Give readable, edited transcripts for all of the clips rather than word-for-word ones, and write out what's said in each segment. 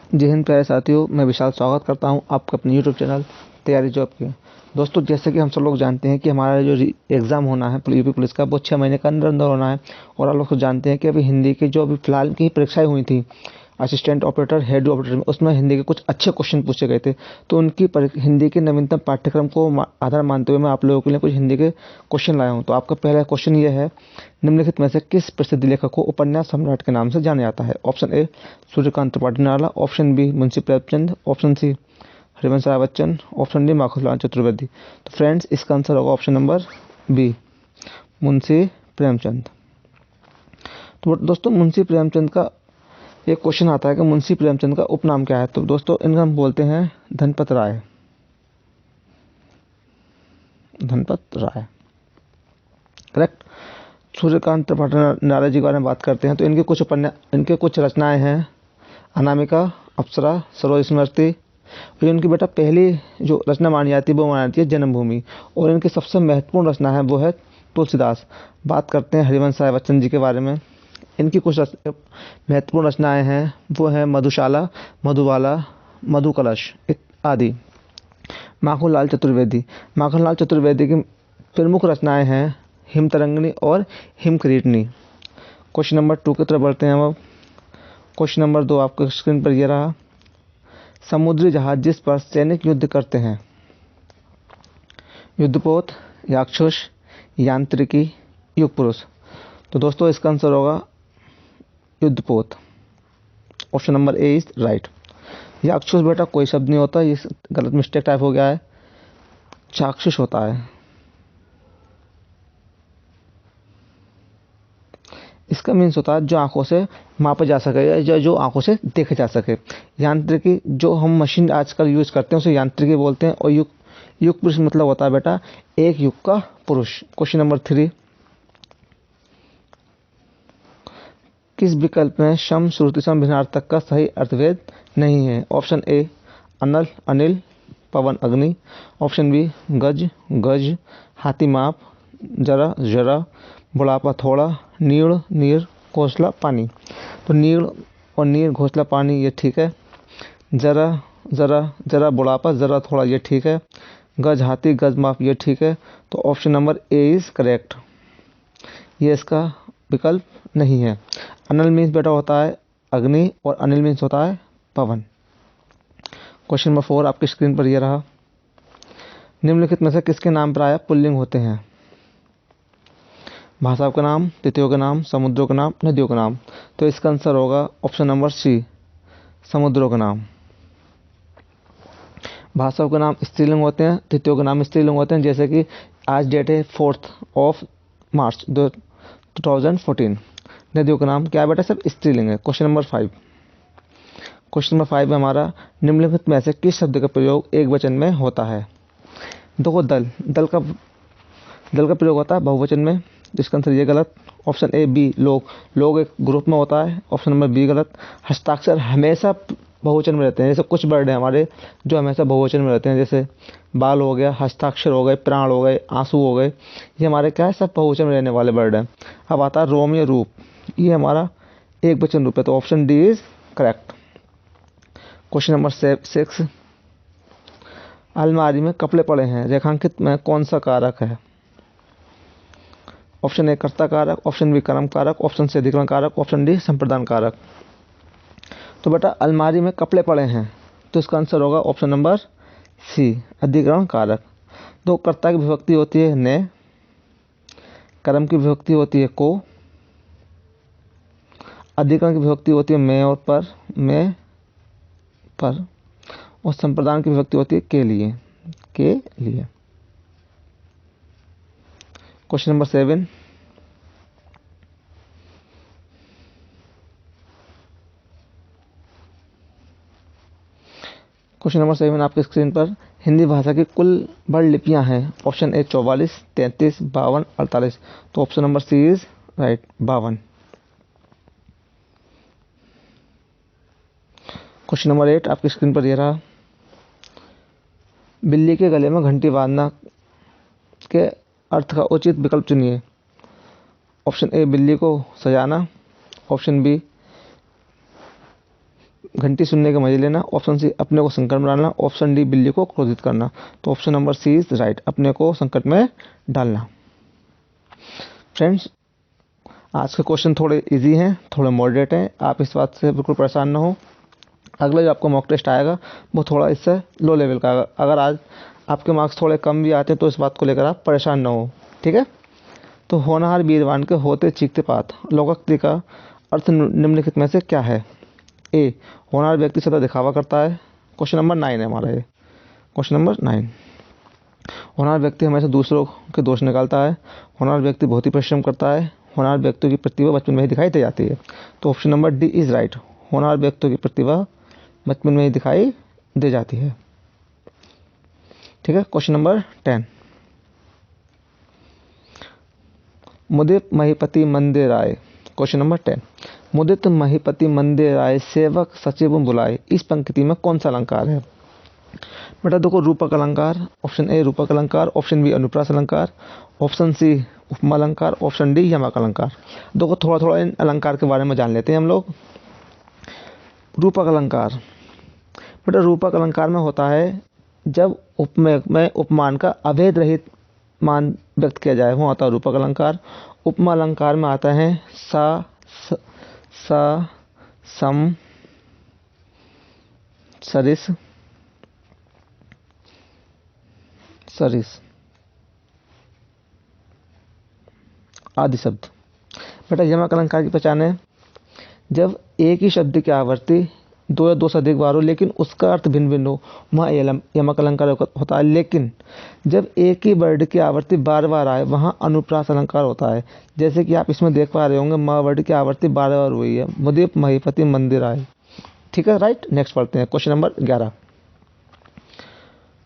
जय हिंद प्यारे साथियों, मैं विशाल स्वागत करता हूं आपका अपने यूट्यूब चैनल तैयारी जॉब के। दोस्तों, जैसे कि हम सब लोग जानते हैं कि हमारा जो एग्ज़ाम होना है यूपी पुलिस का, वो 6 महीने के अंदर अंदर होना है। और आप लोग तो जानते हैं कि अभी हिंदी की जो अभी फिलहाल की परीक्षाएं हुई थी, असिस्टेंट ऑपरेटर, हेड ऑपरेटर में, उसमें हिंदी के कुछ अच्छे क्वेश्चन पूछे गए थे। तो उनकी हिंदी के नवीनतम पाठ्यक्रम को आधार मानते हुए मैं आप लोगों के लिए कुछ हिंदी के क्वेश्चन लाया हूँ। तो आपका पहला क्वेश्चन ये है, निम्नलिखित में से किस प्रसिद्ध लेखक को उपन्यास सम्राट के नाम से जाना जाता है? Option A Suryakant Tripathi Nirala, option B Munshi Premchand, option C Harivansh Rai Bachchan, option D Makhanlal Chaturvedi. तो फ्रेंड्स, इसका आंसर होगा option number B, Munshi Premchand. तो दोस्तों, मुंशी प्रेमचंद का एक क्वेश्चन आता है कि मुंशी प्रेमचंद का उपनाम क्या है? तो दोस्तों, इनका हम बोलते हैं धनपत राय। धनपत राय करेक्ट। सूर्यकांत त्रिपाठी निराला जी के बारे में बात करते हैं तो इनके कुछ रचनाएं हैं, अनामिका, अप्सरा, सरोज स्मृति। और इनकी बेटा पहली जो रचना मानी जाती है वो मानी जाती है जन्मभूमि। और इनकी सबसे महत्वपूर्ण रचना है वो है तुलसीदास। बात करते हैं हरिवंश राय बच्चन जी के बारे में। इनकी कुछ महत्वपूर्ण रचनाएं हैं, वो है मधुशाला, मधुबाला, मधुकलश आदि। माखनलाल चतुर्वेदी की प्रमुख रचनाएं हैं हिमतरंगिणी और हिमक्रीटनी। क्वेश्चन नंबर 2 की तरफ बढ़ते हैं हम अब। क्वेश्चन नंबर 2 आपके स्क्रीन पर ये रहा, समुद्री जहाज जिस पर सैनिक युद्ध करते हैं, युद्धपोत, याक्षुष, यांत्रिकी, युग पुरुष। तो दोस्तों, इसका आंसर होगा युद्धपोत। Option number A is right. याक्षुष बेटा कोई शब्द नहीं होता, ये गलत मिस्टेक टाइप हो गया है, चाक्षुष होता है। इसका मीन्स होता है जो आंखों से मापा जा सके या जो आंखों से देखे जा सके। यांत्रिकी, जो हम मशीन आजकल यूज करते हैं उसे यांत्रिकी बोलते हैं। और युग पुरुष मतलब होता है बेटा एक युग का पुरुष। क्वेश्चन नंबर 3, किस विकल्प में शम श्रुति सम भिन्नार्थक का सही अर्थभेद नहीं है? ऑप्शन ए अनल अनिल, पवन अग्नि, ऑप्शन बी गज गज, हाथी माप, जरा जरा, बुढ़ापा थोड़ा, नीड़ नीर, घोंसला पानी। तो नीड़ और नीर, घोंसला पानी ये ठीक है। जरा जरा जरा, बुढ़ापा, जरा थोड़ा ये ठीक है। गज हाथी, गज माप ये ठीक है। तो option number A is correct, ये इसका विकल्प नहीं है। अनल मीन्स बेटा होता है अग्नि और अनिल मीन्स होता है पवन। क्वेश्चन नंबर 4 आपकी स्क्रीन पर यह रहा, निम्नलिखित में से किसके नाम प्रायः पुल्लिंग होते हैं? भाषाओं का नाम, तिथियों का नाम, समुद्रों का नाम, नदियों का नाम। तो इसका आंसर होगा ऑप्शन नंबर सी, समुद्रों का नाम। भाषाओं के नाम स्त्रीलिंग होते हैं, तिथियों के नाम स्त्रीलिंग होते हैं। जैसे कि आज डेट है 4 मार्च 2014। नदियों का नाम क्या है बेटा? सब स्त्रीलिंग है। Question number 5। क्वेश्चन नंबर 5 में हमारा, निम्नलिखित में से किस शब्द का प्रयोग एक वचन में होता है? देखो, दल का प्रयोग होता है बहुवचन में, जिसका आंसर ये गलत। ऑप्शन ए बी लोग एक ग्रुप में होता है। ऑप्शन नंबर बी गलत। हस्ताक्षर हमेशा बहुवचन में रहते हैं। जैसे कुछ वर्ड हैं हमारे जो हमेशा बहुवचन में रहते हैं, जैसे बाल हो गया, हस्ताक्षर हो गए, प्राण हो गए, आंसू हो गए, ये हमारे क्या है? सब बहुवचन में रहने वाले वर्ड हैं। अब आता है रोम या रूप, ये हमारा एक वचन रूप है। तो option D is correct. Question number 6, अलमारी में कपड़े पड़े हैं, रेखांकित में कौन सा कारक है? ऑप्शन ए कर्ता कारक, ऑप्शन बी कर्म कारक, ऑप्शन सी अधिकरण कारक, ऑप्शन डी संप्रदान कारक। तो बेटा अलमारी में कपड़े पड़े हैं, तो इसका आंसर होगा ऑप्शन नंबर सी, अधिकरण कारक। दो कर्ता की विभक्ति होती है ने, कर्म की विभक्ति होती है को, अधिकरण की विभक्ति होती है में और पर, और संप्रदान की विभक्ति होती है के लिए। क्वेश्चन नंबर 7, क्वेश्चन नंबर 7 आपके स्क्रीन पर, हिंदी भाषा की कुल वर्ण लिपियां हैं। Option A 44, 33, 52, 48। तो option number C is right, 52। Question number 8 आपकी स्क्रीन पर यह रहा, बिल्ली के गले में घंटी बांधना के अर्थ का उचित विकल्प चुनिए। ऑप्शन ए बिल्ली को सजाना, ऑप्शन बी घंटी सुनने के मजे लेना, ऑप्शन सी अपने को संकट में डालना, ऑप्शन डी बिल्ली को क्रोधित करना। तो option number C is right, अपने को संकट में डालना। फ्रेंड्स, आज के क्वेश्चन थोड़े इजी हैं, थोड़े मॉडरेट हैं, आप इस बात से बिल्कुल परेशान ना हो। अगला जो आपको मॉक टेस्ट आएगा वो थोड़ा इससे लो लेवल का, अगर आज आपके मार्क्स थोड़े कम भी आते हैं तो इस बात को लेकर आप परेशान ना हो, ठीक है। तो होनहार वीरवान के होते चीखते पात लोकोक्ति का अर्थ निम्नलिखित में से क्या है। ए, होनहार व्यक्ति सदा दिखावा करता है। क्वेश्चन नंबर 9 है हमारा ये, क्वेश्चन नंबर 9। होनहार व्यक्ति हमेशा दूसरों के दोष निकालता है। होनहार व्यक्ति बहुत ही परिश्रम करता है। होनहार व्यक्तियों की प्रतिभा बचपन में ही दिखाई दे जाती है। तो option number D is right, होनहार व्यक्तियों की प्रतिभा बचपन में ही दिखाई दे जाती है, ठीक है। Question number 10। मुदित महिपति मंदिर आए। Question number 10। मुदित महिपति मंदिर आए सेवक सचिव बुलाए, इस पंक्ति में कौन सा अलंकार है। बेटा देखो, रूपक अलंकार, ऑप्शन ए रूपक अलंकार, ऑप्शन बी अनुप्रास अलंकार, ऑप्शन सी उपमा अलंकार, ऑप्शन डी यमक अलंकार। देखो थोड़ा थोड़ा इन अलंकार के बारे में जान लेते हैं हम लोग। रूपक अलंकार, बेटा रूपक अलंकार में होता है जब उपमेय में उपमान का अभेद रहित मान व्यक्त किया जाए, वो आता है रूपक अलंकार। उपमा अलंकार में आता है सा सम सरिस आदि शब्द। बेटा यमक अलंकार की पहचान है जब एक ही शब्द की आवृत्ति दो या दो से अधिक बार हो लेकिन उसका अर्थ भिन्न भिन्न हो, वहाँ यमक अलंकार होता है। लेकिन जब एक ही वर्ड की आवृत्ति बार बार आए वहाँ अनुप्रास अलंकार होता है। जैसे कि आप इसमें देख पा रहे होंगे, माँ वर्ड की आवृत्ति बार बार हुई है, मुदित महिपति मंदिर आए, ठीक है, राइट। नेक्स्ट पढ़ते हैं क्वेश्चन नंबर 11।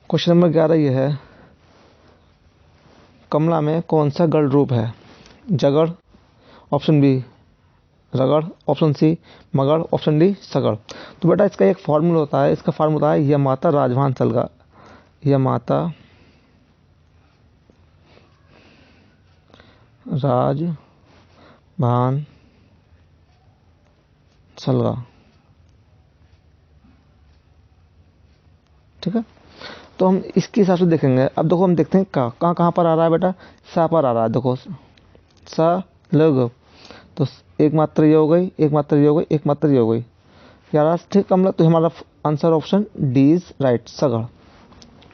क्वेश्चन नंबर 11 ये है, कमला में कौन सा गढ़ रूप है। जगड़, ऑप्शन बी रगड़, ऑप्शन सी मगड़, ऑप्शन डी सगड़। तो बेटा इसका एक फॉर्मूला होता है, इसका फॉर्मूला है यह माता राजभान सलगा, यह माता राजभान सलगा, ठीक है। तो हम इसके हिसाब से देखेंगे। अब देखो हम देखते हैं कहाँ पर आ रहा है बेटा, सा पर आ रहा है। देखो सा लग, तो एक मात्रा ये हो गई, एक मात्रा ये हो गई, एक मात्रा ये हो गई यार, ठीक कमला। तो हमारा answer option D is right, सगड़।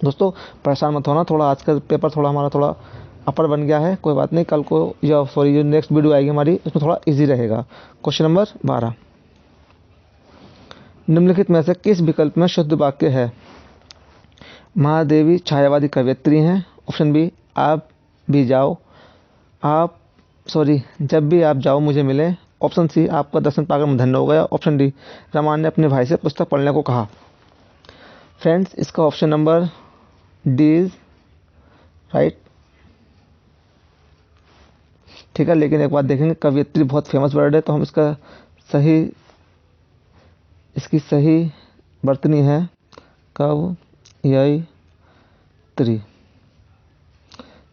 दोस्तों परेशान मत होना, थोड़ा आज का पेपर थोड़ा हमारा थोड़ा अपर बन गया है, कोई बात नहीं, कल को या सॉरी जो नेक्स्ट वीडियो आएगी हमारी उसमें थोड़ा इजी रहेगा। Question number 12। निम्नलिखित में से किस विकल्प में शुद्ध वाक्य है। महादेवी छायावादी कवयित्री हैं। ऑप्शन बी आप भी जाओ, जब भी आप जाओ मुझे मिले। ऑप्शन सी आपका दर्शन पाकर मैं धन्य हो गया। ऑप्शन डी रामायण ने अपने भाई से पुस्तक पढ़ने को कहा। फ्रेंड्स इसका option number D is right, ठीक है। लेकिन एक बात देखेंगे, कवयित्री बहुत फेमस वर्ड है, तो हम इसकी सही वर्तनी है कवयित्री।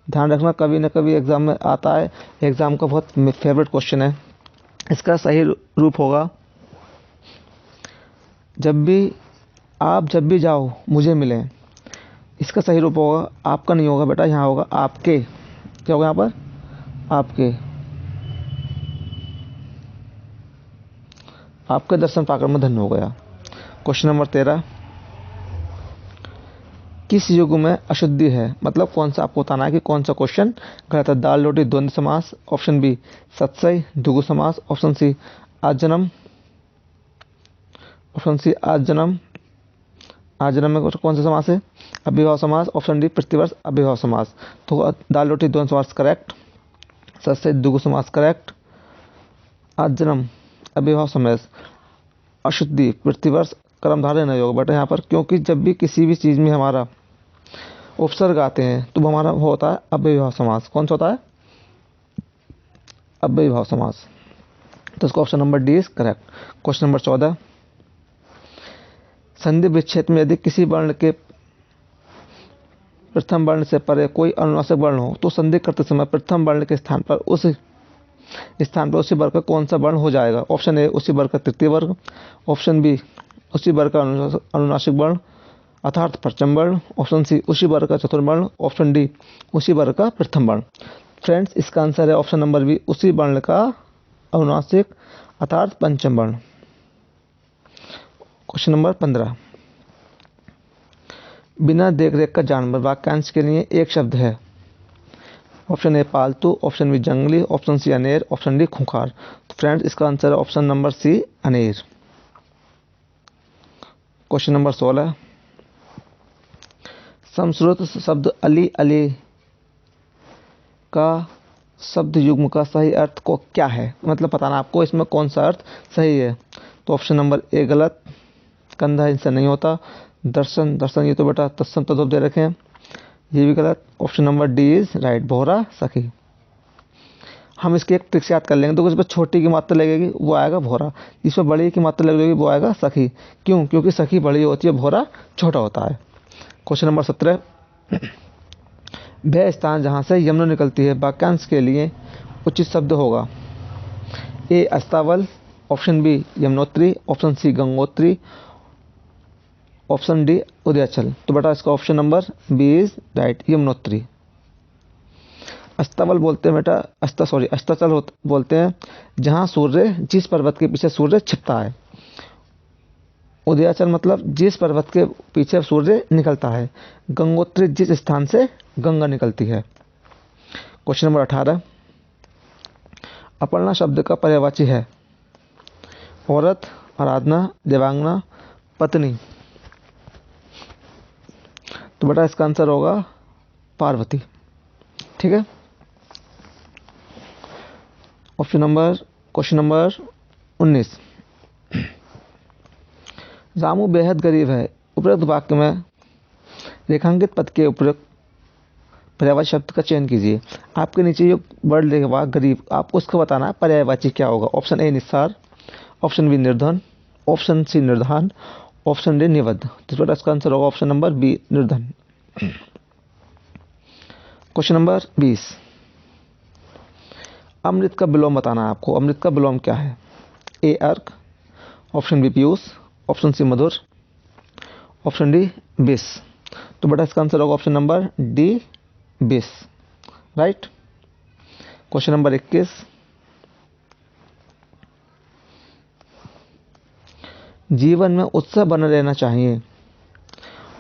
ध्यान रखना, कभी न कभी एग्जाम में आता है, एग्जाम का बहुत फेवरेट क्वेश्चन है। इसका सही रूप होगा जब भी जाओ मुझे मिले। इसका सही रूप होगा, आपका नहीं होगा बेटा, यहाँ होगा आपके। क्या होगा यहाँ पर, आपके दर्शन पाकर मैं धन्य हो गया। Question number 13। किस युग में अशुद्धि है, मतलब कौन सा आपको बताना है कि कौन सा क्वेश्चन गलत है। दाल रोटी द्वंद्व समास, ऑप्शन बी सत्सई द्विगु समास, ऑप्शन सी आज जन्म, ऑप्शन सी आज जन्म में कौन सा समास है, अभिभाव समास, ऑप्शन डी प्रतिवर्ष अभिभाव समास। तो दाल रोटी द्वंद्व समास करेक्ट, सत्सई द्विगु समास करेक्ट, आज जन्म अभिभाव समास, अशुद्धि प्रतिवर्ष कर्मधारय नहीं होगा बेटा यहाँ पर, क्योंकि जब भी किसी भी चीज़ में हमारा उपसर्ग आते हैं तो वो हमारा वो होता है अव्ययभाव समास। कौन सा होता है, अव्ययभाव समास। तो इसका option number D is correct. Question number 14। संधि विच्छेद में यदि किसी वर्ण के प्रथम वर्ण से परे कोई अनुनासिक वर्ण हो तो संधि करते समय प्रथम वर्ण के स्थान पर उसी वर्ग का कौन सा वर्ण हो जाएगा। ऑप्शन ए उसी वर्ग का तृतीय वर्ग, ऑप्शन बी उसी वर्ग का अनुनासिक वर्ण अर्थात प्रथम वर्ण। ऑप्शन सी उसी वर्ग का चतुर्थ वर्ण। ऑप्शन डी उसी वर्ग का प्रथम वर्ण। फ्रेंड्स, इसका आंसर है ऑप्शन नंबर बी, उसी वर्ण का अनुनासिक अर्थात पंचम वर्ण। क्वेश्चन नंबर 15, बिना देखरेख का जानवर वाक्यांश के लिए एक शब्द है। ऑप्शन ए पालतू, ऑप्शन बी जंगली, ऑप्शन सी अनेर, ऑप्शन डी खूंखार। तो फ्रेंड्स, इसका आंसर है ऑप्शन नंबर सी अनेर। क्वेश्चन नंबर 16, संस्कृत शब्द अली अली का शब्द युग्म का सही अर्थ को क्या है, मतलब बताना आपको इसमें कौन सा अर्थ सही है। तो ऑप्शन नंबर ए गलत, कंधा इनसे नहीं होता। दर्शन, दर्शन ये तो बेटा तत्सम तद्भव दे रखे हैं, ये भी गलत। Option number D is right, Bohra सखी। हम इसकी एक ट्रिक्स याद कर लेंगे। तो इसमें छोटी की मात्रा लगेगी वो आएगा भोरा, इसमें बड़ी की मात्रा लगेगी वो आएगा सखी। क्यों? क्योंकि सखी बड़ी होती है, भोरा छोटा होता है। क्वेश्चन नंबर 17, वह स्थान जहाँ से यमुना निकलती है वाक्यांश के लिए उचित शब्द होगा। ए अस्तावल, option B Yamunotri, option C Gangotri, option D उदयाचल। तो बेटा इसका option number B is right, Yamunotri. अस्तावल बोलते हैं बेटा, अस्ताचल बोलते हैं जहाँ सूर्य, जिस पर्वत के पीछे सूर्य छिपता है। उदयाचल मतलब जिस पर्वत के पीछे सूर्य निकलता है। गंगोत्री जिस स्थान से गंगा निकलती है। क्वेश्चन नंबर 18, अपर्णा शब्द का पर्यायवाची है औरत, आराधना, देवांगना, पत्नी। तो बेटा इसका आंसर होगा पार्वती। ठीक है। क्वेश्चन नंबर 19, रामू बेहद गरीब है। उपरोक्त वाक्य में रेखांकित पद के उपरोक्त पर्यायवाची शब्द का चयन कीजिए। आपके नीचे जो वर्ड लिखा गरीब, आपको उसका बताना है पर्यायवाची क्या होगा। ऑप्शन ए निस्सार, ऑप्शन बी निर्धन, ऑप्शन सी निर्धान, ऑप्शन डी निबद्ध। तो बेटा इसका आंसर होगा ऑप्शन नंबर बी निर्धन। क्वेश्चन नंबर 20, अमृत का विलोम बताना है आपको। अमृत का विलोम क्या है। ए अर्क, ऑप्शन बी पीयूष, ऑप्शन सी मधुर, ऑप्शन डी विष। तो बेटा इसका आंसर होगा ऑप्शन नंबर डी विष, राइट। क्वेश्चन नंबर 21, जीवन में उत्साह बना रहना चाहिए।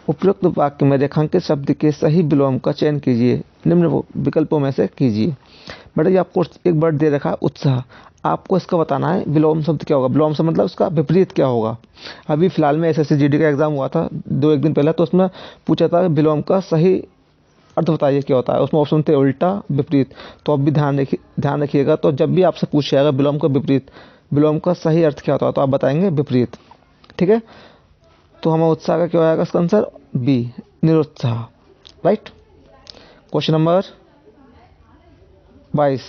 उपयुक्त वाक्य में रेखांकित शब्द के सही विलोम का चयन कीजिए, निम्न विकल्पों में से कीजिए। बेटा ये आपको एक वर्ड दे रखा है उत्साह, आपको इसका बताना है विलोम शब्द क्या होगा। विलोम शब्द मतलब उसका विपरीत क्या होगा। अभी फिलहाल में एसएससी जीडी का एग्जाम हुआ था एक दिन पहले, तो उसमें पूछा था विलोम का सही अर्थ बताइए क्या होता है। उसमें ऑप्शन थे उल्टा, विपरीत। तो अब भी ध्यान रखिएगा, तो जब भी आपसे पूछा जाएगा विलोम का विपरीत, विलोम का सही अर्थ क्या होता है, तो आप बताएंगे विपरीत। ठीक है। तो हमें उत्साह का क्या आएगा इसका आंसर बी निरुत्साह, right. Question number 22,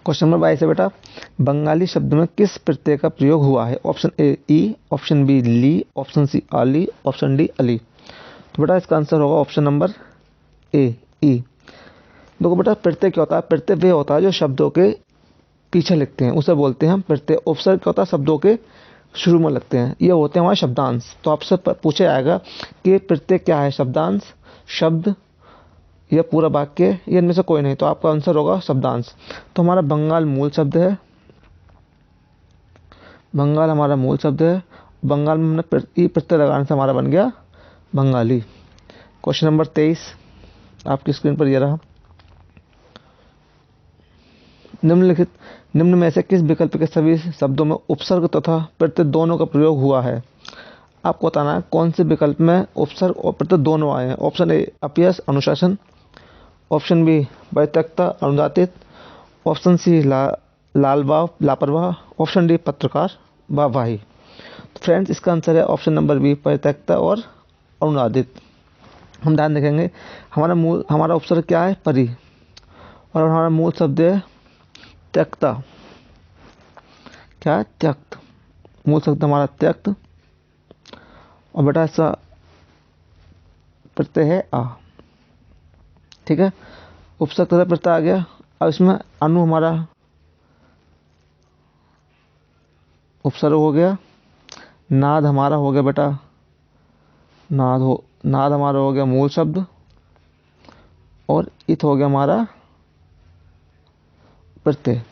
question number 22 है बेटा, बंगाली शब्द में किस प्रत्यय का प्रयोग हुआ है। ऑप्शन ए ई, ऑप्शन बी ली, ऑप्शन सी आली, ऑप्शन डी अली। तो बेटा इसका आंसर होगा ऑप्शन नंबर ए ई। देखो बेटा प्रत्यय क्या होता है। प्रत्यय वे होता है जो शब्दों के पीछे लिखते हैं, उसे बोलते हैं हम प्रत्यय। उपसर्ग क्या होता है, शब्दों के शुरू में लगते हैं, ये होते हैं हमारे शब्दांश। तो आपसे पूछा जाएगा कि प्रत्यय क्या है, शब्दांश, शब्द या पूरा वाक्य, ये इनमें से कोई नहीं। तो आपका आंसर होगा शब्दांश। तो हमारा बंगाल मूल शब्द है, बंगाल हमारा मूल शब्द है। बंगाल में हमने ई प्रत्यय लगाने से हमारा बन गया बंगाली। क्वेश्चन नंबर 23 आपकी स्क्रीन पर यह रहा, निम्न में से किस विकल्प के सभी शब्दों में उपसर्ग तथा प्रत्यय दोनों का प्रयोग हुआ है। आपको बताना है कौन से विकल्प में उपसर्ग और प्रत्यय दोनों आए हैं। ऑप्शन ए अपयश अनुशासन, ऑप्शन बी परित्यक्ता अनुदातित, ऑप्शन सी लालबाव लापरवाह, ऑप्शन डी पत्रकार वाहवाही। तो फ्रेंड्स इसका आंसर है ऑप्शन नंबर बी परित्यक्ता और अनुदातित। हम ध्यान रखेंगे हमारा उपसर्ग क्या है परि, और हमारा मूल शब्द है त्यक्ता। क्या है त्यक्त, मूल शब्द हमारा त्यक्त, और बेटा ऐसा प्रत्यय है आ। ठीक है, उपसर्ग तथा प्रत्यय आ गया। अब इसमें अनु हमारा उपसर्ग हो गया, नाद हमारा हो गया बेटा, नाद हमारा हो गया मूल शब्द, और इत हो गया हमारा प्रत्यय,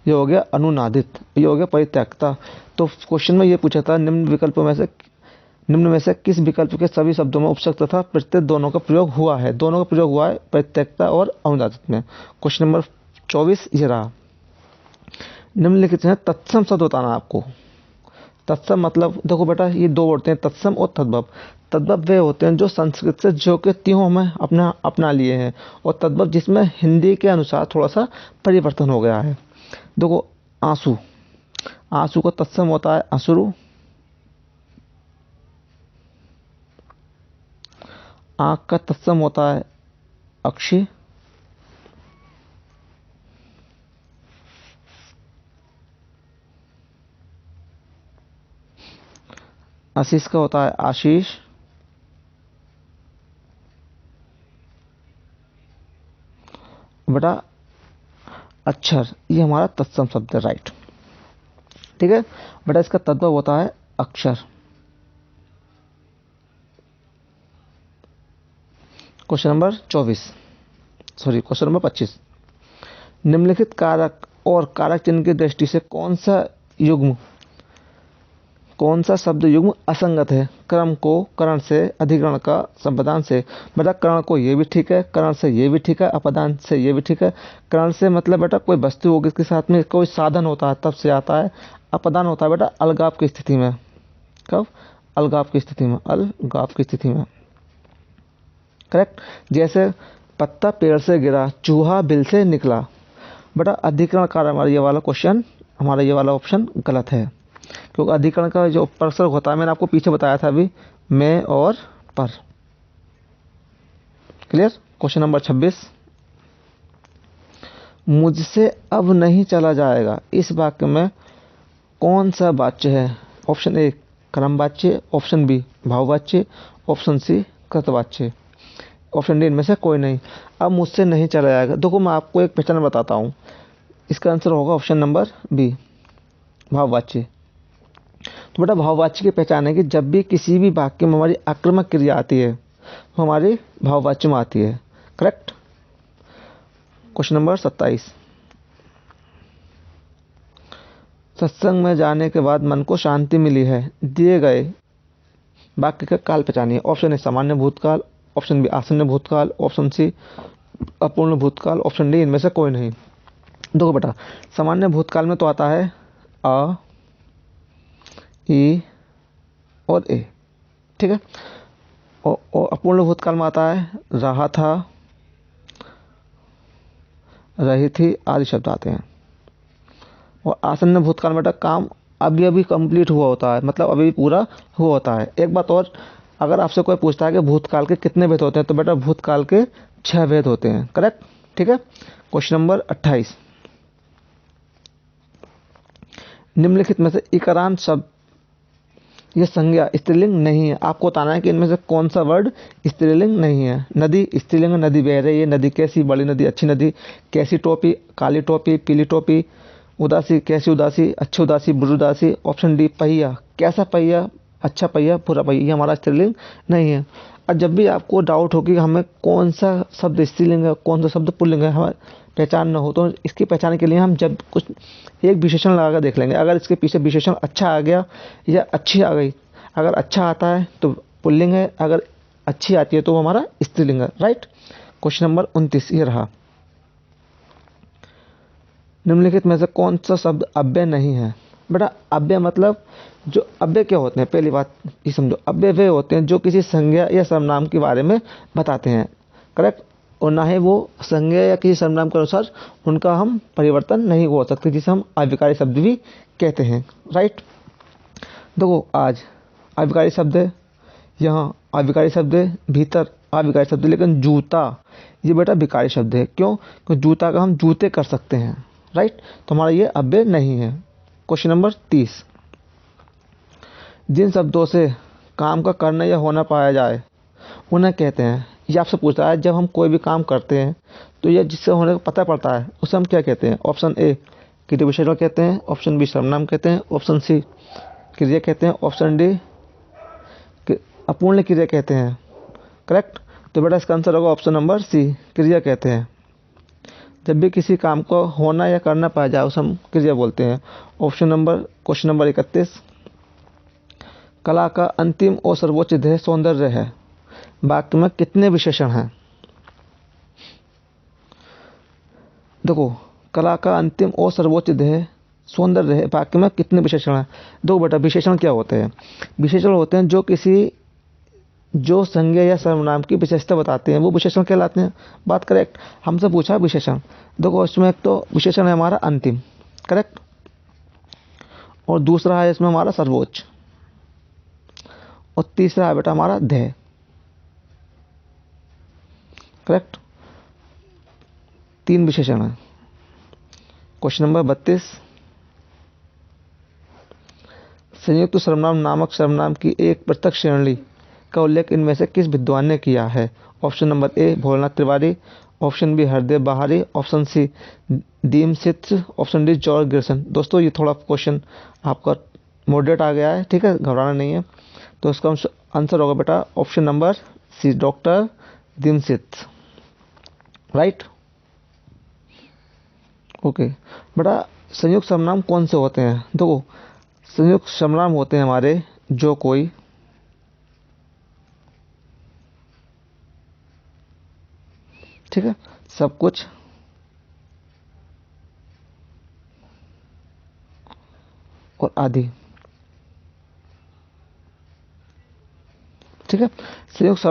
ये हो गया अनुनादित, ये हो गया परित्यक्ता। तो क्वेश्चन में ये पूछा था निम्न में से किस विकल्प के सभी शब्दों में उपसर्ग तथा प्रत्यय दोनों का प्रयोग हुआ है। दोनों का प्रयोग हुआ है परित्यक्ता और अनुनादित में। क्वेश्चन नंबर 24 ये रहा। निम्नलिखित में तत्सम शब्द बताना आपको। तत्सम मतलब देखो बेटा, ये दो होते हैं, तत्सम और तद्भव। तद्भव वे होते हैं जो संस्कृत से जो के त्यों हमें अपना लिए हैं, और तद्भव जिसमें हिंदी के अनुसार थोड़ा सा परिवर्तन हो गया है। देखो आंसू, आंसू का तत्सम होता है अश्रु। आंख का तत्सम होता है अक्षि। आशीष का होता है आशीष। बेटा अक्षर, ये हमारा तत्सम शब्द है, राइट। ठीक है बेटा, इसका तद्भव होता है अक्षर। Question number 25। निम्नलिखित कारक और कारक चिन्ह की दृष्टि से कौन सा शब्द युग्म असंगत है। क्रम को करण से, अधिकरण का संपदान से। बेटा करण को ये भी ठीक है, करण से ये भी ठीक है, अपदान से ये भी ठीक है। करण से मतलब बेटा कोई वस्तु होगी, इसके साथ में कोई साधन होता है तब से आता है। अपदान होता है बेटा अलगाव की स्थिति में। कब? अलगाव की स्थिति में, अलगाव की स्थिति में, करेक्ट। जैसे पत्ता पेड़ से गिरा, चूहा बिल से निकला। बेटा अधिकरण कार हमारा ये वाला क्वेश्चन, हमारा ये वाला ऑप्शन गलत है, क्योंकि अधिकरण का जो उपसर्ग होता है मैंने आपको पीछे बताया था अभी, मैं और पर। क्लियर। Question number 26। मुझसे अब नहीं चला जाएगा, इस वाक्य में कौन सा वाच्य है। ऑप्शन ए क्रम वाच्य, ऑप्शन बी भाववाच्य, ऑप्शन सी कृतवाच्य, ऑप्शन डी इनमें से कोई नहीं। अब मुझसे नहीं चला जाएगा, देखो मैं आपको एक पहचान बताता हूँ, इसका आंसर होगा ऑप्शन नंबर बी भाववाच्य। तो बेटा भाववाच्य की पहचान है कि जब भी किसी भी वाक्य में हमारी आक्रामक क्रिया आती है तो हमारी भाववाच्य में आती है, करेक्ट। Question number 27। सत्संग में जाने के बाद मन को शांति मिली है, दिए गए वाक्य का काल पहचानिए। ऑप्शन ए सामान्य भूतकाल, ऑप्शन बी आसन्न भूतकाल, ऑप्शन सी अपूर्ण भूतकाल, ऑप्शन डी इनमें से कोई नहीं। देखो बेटा सामान्य भूतकाल में तो आता है अ, ई और ए, ठीक है। और अपूर्ण भूतकाल में आता है रहा था, रही थी आदि शब्द आते हैं। और आसन्न भूतकाल में बेटा काम अभी अभी कंप्लीट हुआ होता है, मतलब अभी पूरा हुआ होता है। एक बात और, अगर आपसे कोई पूछता है कि भूतकाल के कितने भेद होते हैं, तो बेटा भूतकाल के 6 भेद होते हैं, करेक्ट। ठीक है। Question number 28। निम्नलिखित में से इकारांत शब्द यह संज्ञा स्त्रीलिंग नहीं है। आपको बताना है कि इनमें से कौन सा वर्ड स्त्रीलिंग नहीं है। नदी स्त्रीलिंग, नदी बह रही है, नदी कैसी, बड़ी नदी, अच्छी नदी, कैसी टोपी, काली टोपी, पीली टोपी, उदासी, कैसी उदासी, अच्छी उदासी, बुरी उदासी। ऑप्शन डी पहिया, कैसा पहिया, अच्छा पहिया, बुरा पहिया, ये हमारा स्त्रीलिंग नहीं है। और जब भी आपको डाउट हो कि हमें कौन सा शब्द स्त्रीलिंग है कौन सा शब्द पुल्लिंग है, हमें पहचान न हो, तो इसकी पहचान के लिए हम जब कुछ एक विशेषण लगा कर देख लेंगे। अगर इसके पीछे विशेषण अच्छा आ गया या अच्छी आ गई, अगर अच्छा आता है तो पुल्लिंग है, अगर अच्छी आती है तो वो हमारा स्त्रीलिंग है, राइट। क्वेश्चन नंबर 29 ये रहा। निम्नलिखित में से कौन सा शब्द अव्यय नहीं है। बेटा अव्यय मतलब जो अव्यय क्या होते हैं, पहली बात ये समझो, अव्यय वे होते हैं जो किसी संज्ञा या सर्वनाम के बारे में बताते हैं, करेक्ट। और ना ही वो संज्ञा या किसी सर्वनाम के अनुसार उनका हम परिवर्तन नहीं हो सकते, जिसे हम अविकारी शब्द भी कहते हैं, राइट। देखो आज अविकारी शब्द है, यहाँ अविकारी शब्द है, भीतर अविकारी शब्द है, लेकिन जूता ये बेटा विकारी शब्द है। क्यों? क्योंकि जूता का हम जूते कर सकते हैं, राइट। तो हमारा ये अव्यय नहीं है। Question number 30। जिन शब्दों से काम का करना या होना पाया जाए उन्हें कहते हैं। ये आपसे पूछता है जब हम कोई भी काम करते हैं तो यह जिससे होने का पता पड़ता है उसे हम क्या कहते हैं। ऑप्शन ए क्रिया विशेषण कहते हैं, ऑप्शन बी सर्वनाम कहते हैं, ऑप्शन सी क्रिया कहते हैं, ऑप्शन डी अपूर्ण क्रिया कहते हैं। करेक्ट। तो बेटा इसका आंसर होगा ऑप्शन नंबर सी, क्रिया कहते हैं। जब भी किसी काम को होना या करना पाया जाए उसे हम क्रिया बोलते हैं। क्वेश्चन नंबर 31, कला का अंतिम और सर्वोच्च ध्येय सौंदर्य है। वाक्य में कितने विशेषण हैं? देखो, कला का अंतिम और सर्वोच्च ध्येय सौंदर्य है, वाक्य में कितने विशेषण हैं? देखो बेटा, विशेषण क्या होते हैं? विशेषण होते हैं जो संज्ञा या सर्वनाम की विशेषता बताते हैं, वो विशेषण कहलाते हैं। बात करेक्ट। हमसे पूछा विशेषण। देखो, इसमें एक तो विशेषण है हमारा अंतिम, करेक्ट, और दूसरा है इसमें हमारा सर्वोच्च, और तीसरा है बेटा हमारा ध्येय। करेक्ट। 3 विशेषण है। क्वेश्चन नंबर 32, संयुक्त सर्वनाम नामक सर्वनाम की एक पृथक श्रेणी का उल्लेख इनमें से किस विद्वान ने किया है? Option number A Bholanath Tiwari, option B Hardev Bahri, option C दीमसित, ऑप्शन डी जॉर्ज गिरसन। दोस्तों, ये थोड़ा क्वेश्चन आपका मॉडरेट आ गया है, ठीक है, घबराना नहीं है। तो इसका आंसर होगा बेटा ऑप्शन नंबर सी, डॉक्टर दीमसित। राइट। ओके बेटा, संयुक्त सर्वनाम कौन से होते हैं? देखो, संयुक्त सर्वनाम होते हैं हमारे जो कोई, ठीक है, सब कुछ, और आदि। ठीक है। संयुक्त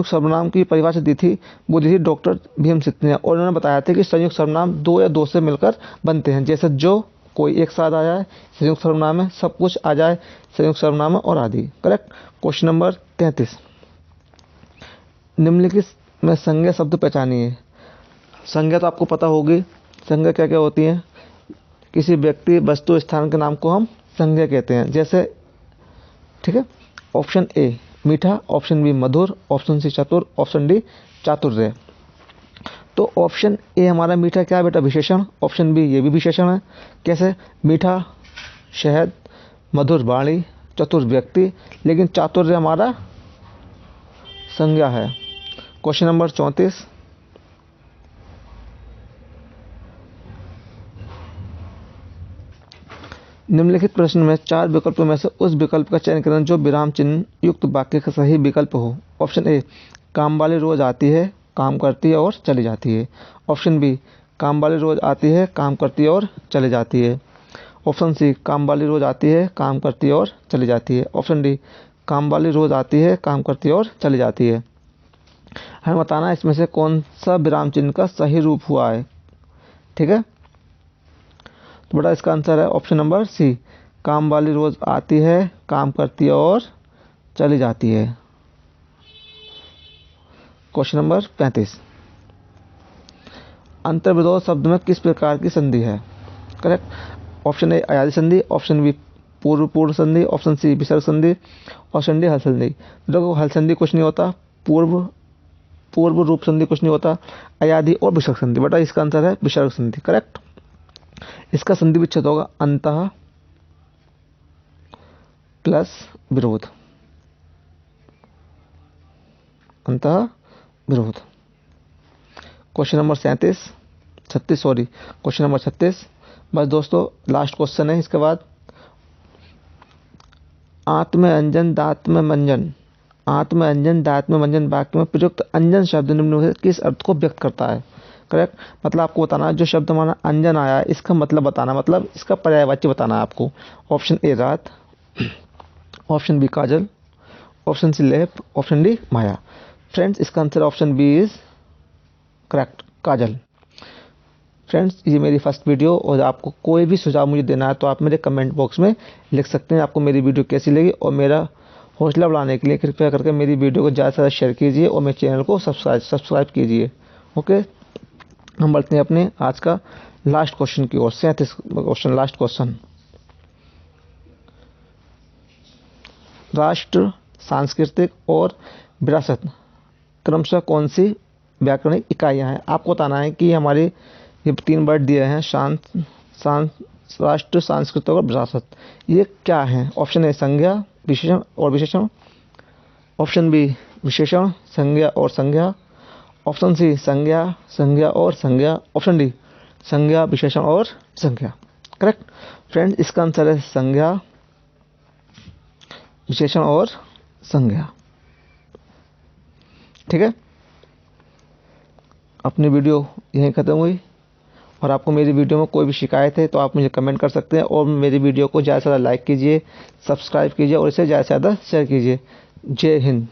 सर्वनाम की परिभाषा दी थी, वो दी थी डॉक्टर भीमसित ने, और उन्होंने बताया था कि संयुक्त सर्वनाम 2 या 2 से मिलकर बनते हैं। जैसे जो कोई एक साथ आ जाए संयुक्त सर्वनाम है, सब कुछ आ जाए संयुक्त सर्वनाम है, और आदि। करेक्ट। क्वेश्चन नंबर 33, निम्नलिखित में संज्ञा शब्द पहचानिए। संज्ञा तो आपको पता होगी, संज्ञा क्या क्या होती है? किसी व्यक्ति, वस्तु, स्थान के नाम को हम संज्ञा कहते हैं। जैसे, ठीक है, ऑप्शन ए मीठा, ऑप्शन बी मधुर, ऑप्शन सी चतुर, ऑप्शन डी चातुर्य। तो ऑप्शन ए हमारा मीठा क्या है बेटा? विशेषण। ऑप्शन बी ये भी विशेषण है। कैसे? मीठा शहद, मधुर वाणी, चतुर व्यक्ति, लेकिन चातुर्य हमारा संज्ञा है। क्वेश्चन नंबर 34, निम्नलिखित प्रश्न में 4 विकल्पों में से उस विकल्प का चयन करें जो विराम चिन्ह युक्त वाक्य का सही विकल्प हो। ऑप्शन ए काम वाली रोज आती है, काम करती है और चली जाती है। ऑप्शन बी काम वाली रोज आती है, काम करती है और चली जाती है। ऑप्शन सी काम वाली रोज आती है, काम करती है और चली जाती है। ऑप्शन डी काम वाली रोज आती है, काम करती है और चली जाती है। हमें बताना है इसमें से कौन सा विराम चिन्ह का सही रूप हुआ है। ठीक है, तो बेटा इसका आंसर है ऑप्शन नंबर सी, काम वाली रोज आती है, काम करती है और चली जाती है। क्वेश्चन नंबर 35, अंतर्विरोध शब्द में किस प्रकार की संधि है? करेक्ट। ऑप्शन ए अयादी संधि, ऑप्शन बी पूर्व पूर्ण संधि, ऑप्शन सी विसर्ग संधि, ऑप्शन डी हल संधि। देखो, हल संधि कुछ नहीं होता, पूर्व रूप संधि कुछ नहीं होता, अयादी और विसर्ग संधि। बेटा इसका आंसर है विसर्ग संधि। करेक्ट। इसका संधि विच्छेद होगा अंतः प्लस विरोध, अंतः विरोध। क्वेश्चन नंबर 36, क्वेश्चन नंबर 36, बस दोस्तों लास्ट क्वेश्चन है। इसके बाद आत्मअंजन दात्ममंजन, आत्मअंजन दात्ममंजन वाक्य में प्रयुक्त अंजन शब्द निम्न में से किस अर्थ को व्यक्त करता है? करेक्ट। मतलब आपको बताना है जो शब्द हमारा अंजन आया है इसका मतलब बताना, मतलब इसका पर्यायवाची बताना है आपको। ऑप्शन ए रात, ऑप्शन बी काजल, ऑप्शन सी लेप, ऑप्शन डी माया। फ्रेंड्स इसका answer option B is correct, काजल। फ्रेंड्स ये मेरी फर्स्ट वीडियो, और आपको कोई भी सुझाव मुझे देना है तो आप मेरे कमेंट बॉक्स में लिख सकते हैं आपको मेरी वीडियो कैसी लगी। और मेरा हौसला बढ़ाने के लिए कृपया करके मेरी वीडियो को ज़्यादा से ज़्यादा शेयर कीजिए और मेरे चैनल को सब्सक्राइब कीजिए। ओके, हम बढ़ते हैं अपने आज का लास्ट क्वेश्चन की ओर। 37 क्वेश्चन, लास्ट क्वेश्चन। राष्ट्र, सांस्कृतिक और विरासत क्रमशः कौन सी व्याकरणिक इकाइयाँ हैं? आपको बताना है कि हमारी ये 3 वर्ड दिए हैं, राष्ट्र, सांस्कृतिक और विरासत। ये क्या है? ऑप्शन ए संज्ञा, विशेषण और विशेषण। ऑप्शन बी विशेषण, संज्ञा और संज्ञा। ऑप्शन सी संज्ञा, संज्ञा और संज्ञा। ऑप्शन डी संज्ञा, विशेषण और संज्ञा। करेक्ट फ्रेंड्स, इसका आंसर है संज्ञा, विशेषण और संज्ञा। ठीक है, अपनी वीडियो यहीं ख़त्म हुई। और आपको मेरी वीडियो में कोई भी शिकायत है तो आप मुझे कमेंट कर सकते हैं, और मेरी वीडियो को ज़्यादा से ज़्यादा लाइक कीजिए, सब्सक्राइब कीजिए और इसे ज़्यादा से ज़्यादा शेयर कीजिए। जय हिंद।